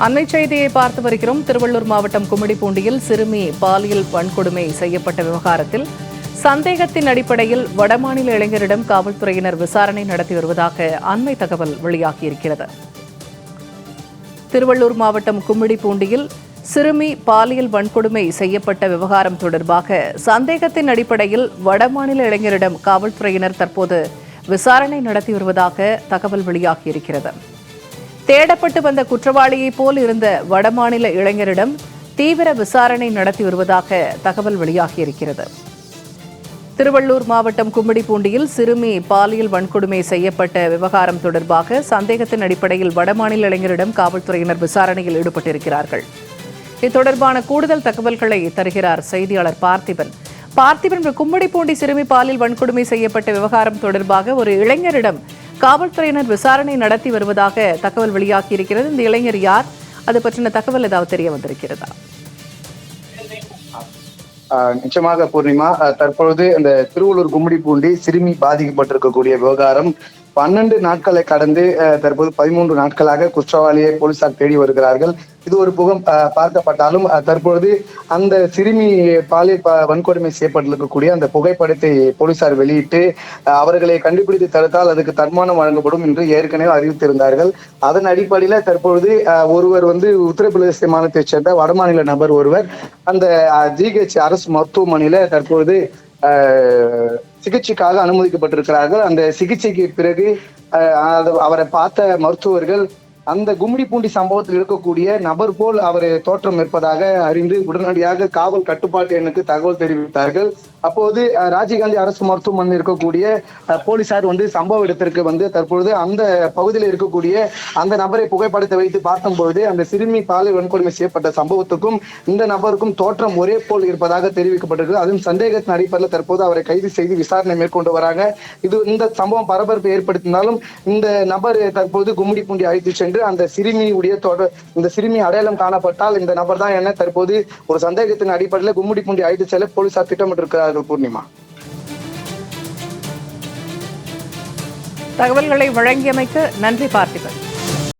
அண்மை செய்தியை பார்த்து வருகிறோம். திருவள்ளூர் மாவட்டம் கும்மிடிப்பூண்டியில் சிறுமி பாலியல் வன்கொடுமை செய்யப்பட்ட விவகாரத்தில் சந்தேகத்தின் அடிப்படையில் வடமாநில இளைஞரிடம் காவல்துறையினர் விசாரணை நடத்தி வருவதாக அண்மை தகவல் வெளியாகியிருக்கிறது. திருவள்ளூர் மாவட்டம் கும்மிடிப்பூண்டியில் சிறுமி பாலியல் வன்கொடுமை செய்யப்பட்ட விவகாரம் தொடர்பாக சந்தேகத்தின் அடிப்படையில் வடமாநில இளைஞரிடம் காவல்துறையினர் தற்போது விசாரணை நடத்தி வருவதாக தகவல் வெளியாகியிருக்கிறது. தேடப்பட்டு வந்த குற்றவாளியைப் போல் இருந்த வடமாநில இளைஞரிடம் தீவிர விசாரணை நடத்தி வருவதாக தகவல் வெளியாகியிருக்கிறது. திருவள்ளூர் மாவட்டம் கும்மிடிப்பூண்டியில் சிறுமி பாலியல் வன்கொடுமை செய்யப்பட்ட விவகாரம் தொடர்பாக சந்தேகத்தின் அடிப்படையில் வடமாநில இளைஞரிடம் காவல்துறையினர் விசாரணையில் ஈடுபட்டிருக்கிறார்கள். இது தொடர்பான கூடுதல் தகவல்களை தருகிறார் செய்தியாளர் பார்த்திபன். கும்மிடிப்பூண்டி சிறுமி பாலியல் வன்கொடுமை செய்யப்பட்ட விவகாரம் தொடர்பாக ஒரு இளைஞரிடம் காவல்துறையினர் விசாரணை நடத்தி வருவதாக தகவல் வெளியாகியிருக்கிறது. இந்த இளைஞர் யார்? அது பற்றின தகவல் ஏதாவது தெரிய வந்திருக்கிறதா? நிச்சயமாக பூர்ணிமா, தற்பொழுது இந்த திருவள்ளூர் கும்மிடிப்பூண்டி சிறுமி பாதிக்கப்பட்டிருக்கக்கூடிய விவகாரம் 12 நாட்களை கடந்து தற்போது 13 நாட்களாக குற்றவாளியை போலீசார் தேடி வருகிறார்கள். இது ஒரு புகம் பார்க்கப்பட்டாலும் தற்பொழுது அந்த சிறுமி பாலியல் வன்கொடுமை செய்யப்பட்டிருக்கக்கூடிய அந்த புகைப்படத்தை போலீசார் வெளியிட்டு அவர்களை கண்டுபிடித்து தடுத்தால் அதுக்கு தன்மானம் வழங்கப்படும் என்று ஏற்கனவே அறிவித்திருந்தார்கள். அதன் அடிப்படையில் தற்பொழுது ஒருவர் உத்தரப்பிரதேச மாநிலத்தைச் சேர்ந்த வடமாநில நபர் ஒருவர் அந்த ஜிஹெச் அரசு மருத்துவமனையில தற்பொழுது சிகிச்சைக்காக அனுமதிக்கப்பட்டிருக்கிறார்கள். அந்த சிகிச்சைக்கு பிறகு அவரை பார்த்த மருத்துவர்கள் அந்த கும்மிடிப்பூண்டி சம்பவத்தில் இருக்கக்கூடிய நபர் போல் அவர் தோற்றம் இருப்பதாக அறிந்து உடனடியாக காவல் கட்டுப்பாட்டு எண்ணுக்கு தகவல் தெரிவித்தார்கள். அப்போது ராஜீவ்காந்தி அரசு மருத்துவமனையில் இருக்கக்கூடிய போலீசார் சம்பவ இடத்திற்கு தற்பொழுது அந்த பகுதியில் இருக்கக்கூடிய அந்த நபரை புகைப்படத்தை வைத்து பார்த்தபொழுது அந்த சிறுமி பாலியல் வன்கொடுமை செய்யப்பட்ட சம்பவத்துக்கும் இந்த நபருக்கும் தோற்றம் ஒரே போல் இருப்பதாக தெரிவிக்கப்பட்டிருக்கு. அதுவும் சந்தேகத்தின் அடிப்படையில் தற்போது அவரை கைது செய்து விசாரணை மேற்கொண்டு வராங்க. இந்த சம்பவம் பரபரப்பை ஏற்படுத்தினாலும் இந்த நபர் தற்போது கும்மிடிப்பூண்டி அழைத்து சென்று அந்த சிறுமியுடைய இந்த சிறுமி அடையாளம் காணப்பட்டால் இந்த நபர் தான் என தற்போது ஒரு சந்தேகத்தின் அடிப்படையில் கும்மிடிப்பூண்டி அழைத்து செல்ல போலீசார் திட்டமிட்டிருக்கிறார்கள். பூர்ணிமா, தகவல்களை வழங்கியமைக்கு நன்றி பார்த்திபன்.